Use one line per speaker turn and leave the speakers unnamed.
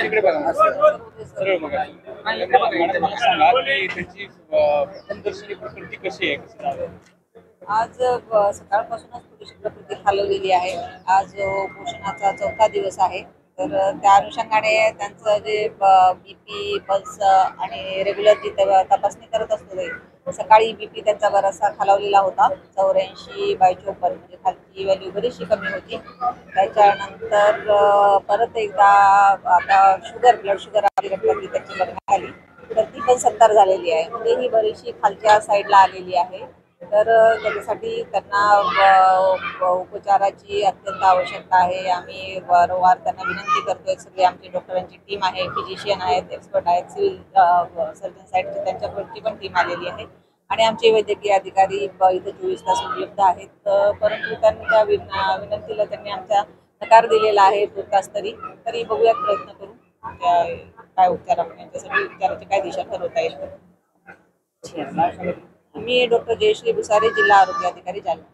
इकडे बघा सरळ बघा. मला सांगा की त्याची प्रथमदर्शनी प्रकृती कशी आहे, कसं झालं?
आज सकाळपासूनच थोडीशी प्रकृती खालवलेली आहे. आज उपोषणाचा 4था दिवस आहे. तर त्या अनुषंगाने त्यांचं जे BP, पल्स आणि रेग्युलर जी तपासणी करत असतो ते सकाळी BP त्यांचा बराचसा खालावलेला होता. 84/54 म्हणजे खालची व्हॅल्यू बरीचशी कमी होती. त्याच्यानंतर परत एकदा आता ब्लड शुगर आपली रक्तातली त्याची बघण्यात आली, तर ती पण 70 झालेली आहे. म्हणजे ही बरीचशी खालच्या साईडला आलेली आहे. तर त्याच्यासाठी त्यांना उपचाराची अत्यंत आवश्यकता आहे. आम्ही वारंवार त्यांना विनंती करतोय. सगळी आमची डॉक्टरांची टीम आहे, फिजिशियन आहेत, एक्सपर्ट आहेत, सिव्हिल सर्जन साईडची त्यांच्याकडची पण टीम आलेली आहे आणि आमचे वैद्यकीय अधिकारी इथं 24 तास उपलब्ध आहेत. परंतु त्यांच्या विनंतीला त्यांनी आमचा नकार दिलेला आहे तुर्तास तरी बघूयात, प्रयत्न करू काय उपचार आपण यांच्यासाठी उपचाराची काय दिशा ठरवता येईल. मी डॉक्टर जयश्री भुसारे, जिल्हा आरोग्य अधिकारी जालना.